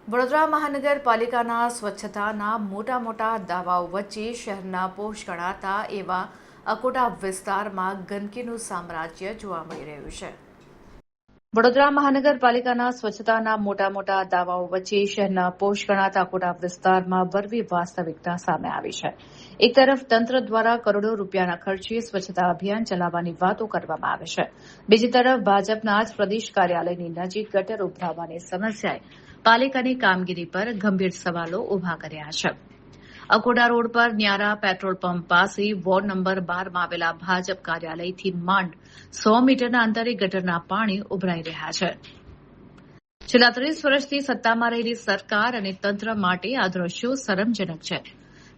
વડોદરા મહાનગરપાલિકાના સ્વચ્છતાના મોટા દાવાઓ વચ્ચે શહેરના પોષ ગણાતા એવા અકોટા વિસ્તારમાં ગંદકીનું સામ્રાજ્ય જોવા મળી રહ્યું છે। વડોદરા મહાનગરપાલિકાના સ્વચ્છતાના મોટા દાવાઓ વચ્ચે શહેરના પોષ ગણાતા અકોટા વિસ્તારમાં વરવી વાસ્તવિકતા સામે આવી છે। એક તરફ તંત્ર દ્વારા કરોડો રૂપિયાના ખર્ચે સ્વચ્છતા અભિયાન ચલાવવાની વાતો કરવામાં આવે છે, બીજી તરફ ભાજપના જ પ્રદેશ કાર્યાલયની નજીક ગટર ઉભરાવવાની સમસ્યાએ પાલિકાની કામગીરી પર ગંભીર સવાલો ઉભા કર્યા છે। અકોટા રોડ પર ન્યારા પેટ્રોલ પંપ પાસે વોર્ડ નંબર 12 માં આવેલા ભાજપ કાર્યાલયથી માંડ 100 મીટરના અંતરે ગટરના પાણી ઉભરાઈ રહ્યા છે। છેલ્લા 30 વર્ષથી સત્તામાં રહેલી સરકાર અને તંત્ર માટે આ દ્રશ્યો શરમજનક છે।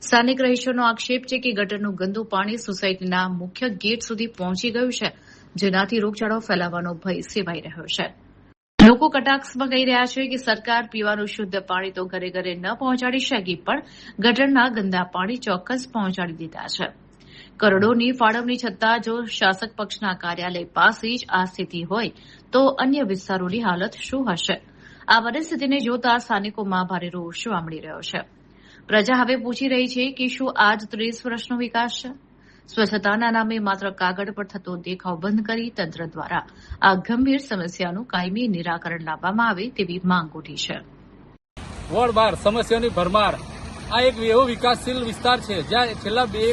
સ્થાનિક રહીશોનો આક્ષેપ છે કે ગટરનું ગંદુ પાણી સોસાયટીના મુખ્ય ગેટ સુધી પહોંચી ગયું છે, જેનાથી રોગચાળો ફેલાવાનો ભય સેવાઈ રહ્યો છે। લોકો કટાક્ષમાં કહી રહ્યા છે કે સરકાર પીવાનું શુદ્ધ પાણી તો ઘરે ઘરે ન પહોંચાડી શકી, પણ ગટરના ગંદા પાણી ચોક્કસ પહોંચાડી દીધા છે। કરોડોની ફાળવણી છતાં જો શાસક પક્ષના કાર્યાલય પાસે જ આ સ્થિતિ હોય તો અન્ય વિસ્તારોની હાલત શું હશે? આ પરિસ્થિતિને જોતા સ્થાનિકોમાં ભારે રોષ જોવા મળી રહ્યો છે। પ્રજા હવે પૂછી રહી છે કે શું આ જ 30 વર્ષનો વિકાસ છે? સ્વચ્છતાના નામે માત્ર કાગળ પર થતો દેખાવ બંધ કરી તંત્ર દ્વારા આ ગંભીર સમસ્યાનું કાયમી નિરાકરણ લાવવામાં આવે તેવી માંગ ઉઠી છે। વોર્ડ 12 સમસ્યાની ભરમાર। આ એક એવો વિકાસશીલ વિસ્તાર છે જ્યાં છેલ્લા બે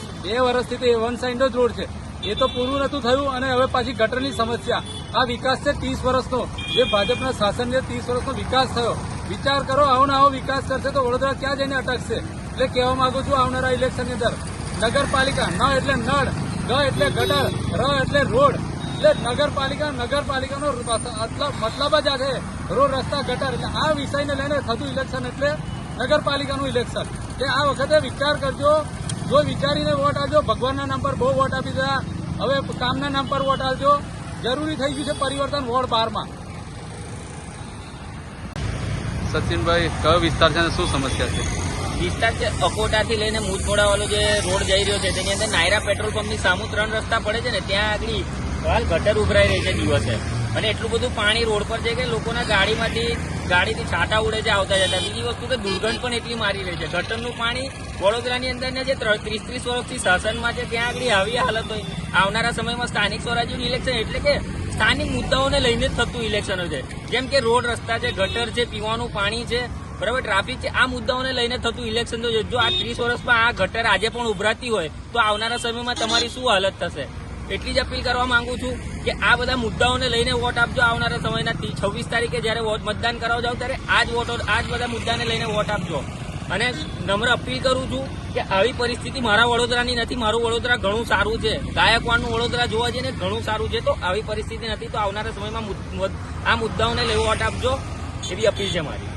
વર્ષથી તે વન સાઇડ જ રોડ છે, એ તો પૂરું નતું થયું અને હવે પાછી ગટરની સમસ્યા। આ વિકાસ છે 30 વર્ષનો, જે ભાજપના શાસનને 30 વર્ષનો વિકાસ થયો। વિચાર કરો, આવો વિકાસ કરશે તો વડોદરા ક્યાં જઈને અટકશે? એટલે કહેવા માંગુ છું, આવનારા ઇલેક્શનની અંદર નગરપાલિકા ન એટલે નળ, ગ એટલે ગટર, ર એટલે રોડ, એટલે નગરપાલિકાનો મતલબ જ આ છે, રોડ, રસ્તા, ગટર। એટલે આ વિષયને લઈને થતું ઇલેક્શન એટલે નગરપાલિકાનું ઇલેક્શન। કે આ વખતે વિચાર કરજો, જો વિચારીને વોટ આપજો। ભગવાનના નામ પર બહુ વોટ આપી દીધા, હવે કામના નામ પર વોટ આપજો। જરૂરી થઈ ગયું છે પરિવર્તન વોર્ડ 12 માં। સચિનભાઈ, કયો વિસ્તાર છે અને શું સમસ્યા છે? વિસ્તાર છે અકોટાથી લઈને મુજમોડા વાળો જે રોડ જઈ રહ્યો છે તેની અંદર નાયરા પેટ્રોલ પંપની સામુ 3 રસ્તા પડે છે ને, ત્યાં આગળ હાલ ગટર ઉભરાઈ રહી છે દિવસે, અને એટલું બધું પાણી રોડ પર છે કે લોકોના ગાડીથી છાંટા ઉડે છે આવતા જતા। બીજી વસ્તુ કે દુર્ગંધ પણ એટલી મારી રહી છે। ગટરનું પાણી વડોદરાની અંદર જે 30 વર્ષથી શાસનમાં છે ત્યાં આગળ આવી હાલત હોય। આવનારા સમયમાં સ્થાનિક સ્વરાજ્યનું ઇલેક્શન એટલે કે સ્થાનિક મુદ્દાઓને લઈને જ થતું ઇલેક્શનો છે, જેમ કે રોડ, રસ્તા છે, ગટર છે, પીવાનું પાણી છે, બરાબર, ટ્રાફિક છે। આ મુદ્દાઓને લઈને થતું ઇલેક્શન તો જો આ 30 વર્ષમાં આ ગટર આજે પણ ઉભરાતી હોય તો આવનારા સમયમાં તમારી શું હાલત થશે? એટલી જ અપીલ કરવા માંગુ છું કે આ બધા મુદ્દાઓને લઈને વોટ આપજો। આવનારા સમયના 26 તારીખે જયારે મતદાન કરવા જાવ ત્યારે આ જ બધા મુદ્દાને લઈને વોટ આપજો। અને નમ્ર અપીલ કરું છું કે આવી પરિસ્થિતિ મારા વડોદરાની નથી। મારું વડોદરા ઘણું સારું છે, ગાયકવાડનું વડોદરા જોવા જઈને ઘણું સારું છે। તો આવી પરિસ્થિતિ નથી, તો આવનારા સમયમાં આ મુદ્દાઓને લઈને વોટ આપજો, એવી અપીલ છે મારી।